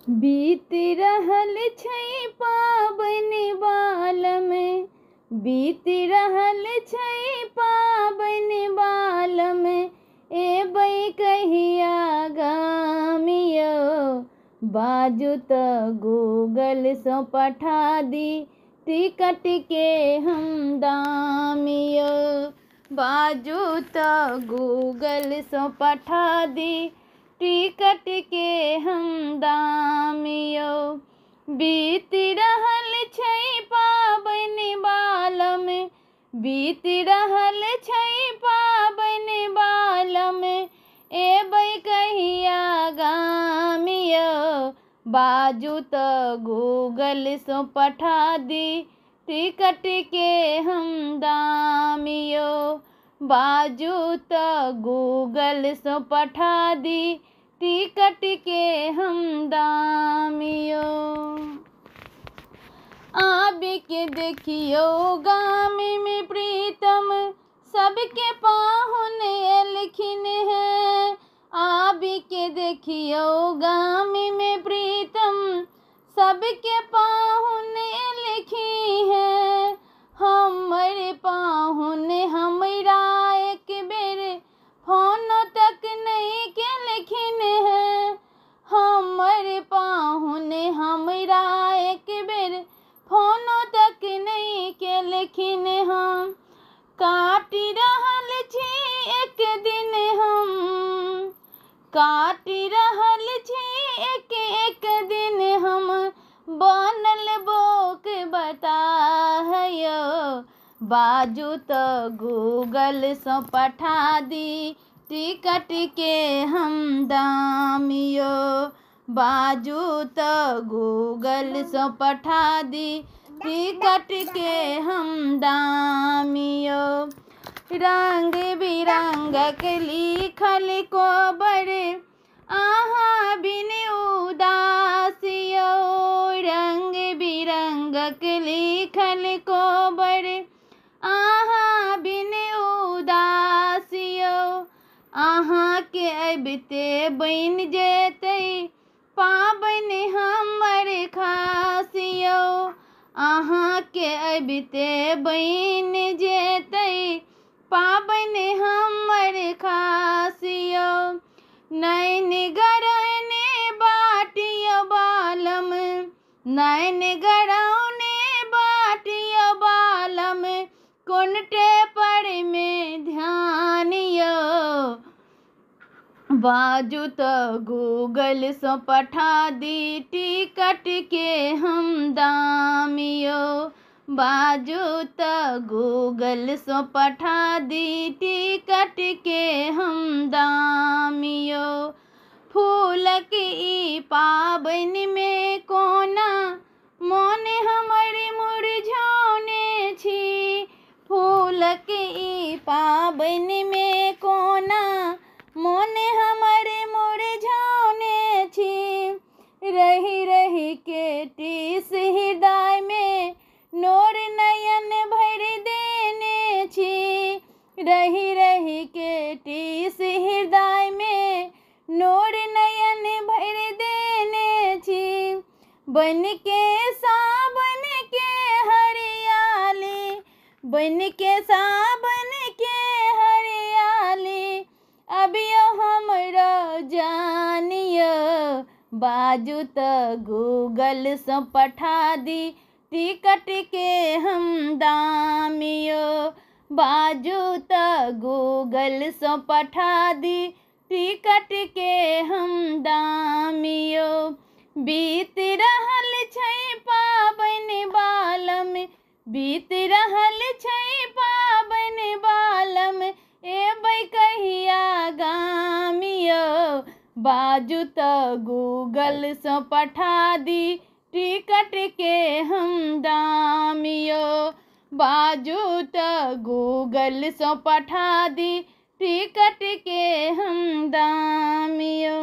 बीत रहल छै पाबन बालम, बीत रहल छै पाबन बालम, एबै कहिया गामियो। बाजू तऽ गूगल सँ पठा दी टिकट के हम दामियो। बाजू तऽ गूगल सँ पठा दी टिकट के हम दामियो। बीत रहल छै पाबन बालम, बीत रहल छै पाबन बालम, एबै कहिया गामियो। बाजू तऽ गूगल सँ पठा दी टिकट के हम दामियो। बाजू तऽ गूगल सँ पठा दी टिकट के हम दामियो। आबि के देखियो गाम में प्रीतम, सबके पाहुन एलखिन हैं। आबि के देखियो गाम में प्रीतम, सबके पाहुन एलखिन हैं। हमर पाहुन हमरा एक बेर फोन तक नहीं केलखिन हैं। हमर पाहुन हमरा एक बेर फोन तक नहीं केलखिन हम। काटि रहल छी एक दिन हम, काटि रहल छी एक एक दिन हम, बनल बोक बतायो। बाजू तऽ गूगल सँ पठा दी टिकट के हम दामियो। बाजू तऽ गूगल सँ पठा दी टिकट के हम दामियो। रंग बिरंगक लिखल कोबर, अहाँ बिन उदासियो। रंग बिरंगक लिखल कोबर, अहाँ बिन उदासियो। अहाँ के अबिते बनि जेतै पाबन हमर खासियो। अहाँ के अबिते बनि जेतै पाबन हमर खासियो। नैन गरौने बाटियो बालम, नैन गरौने बाटियो बालम, कोनटे पर में ध्यानियो। बाजू तऽ गूगल सँ पठा दी टिकट के हम दामियो। बाजू तऽ गूगल सँ पठा दी टिकट के हम दामियो। फूलक ई पाबन में कोना मोन हमर मुरझौने छी। फूलक ई पाबन में कोना मोन हमर मुरझौने छी। रही रही के टीस हृदय में नोर नयन भर देने छी। रही रही के टीस हृदय में नोर नयन भर देने छी। बन के सावन के हरियाली, बन के सावन के हरियाली, अबियो हमरो जानियो। बाजू तऽ गूगल सँ पठा दी टिकट के हम दामियो। बाजू तऽ गूगल सँ पठा दी टिकट के हम दामियो। बीत रहल छै पाबन बालम, बीत रहल छै पाबन बालम, एबै कहिया गामियो। बाजू तऽ गूगल सँ पठा दी टिकट के हम दामियो। बाजू तऽ गूगल सँ पठा दी टिकट के हम दामियो।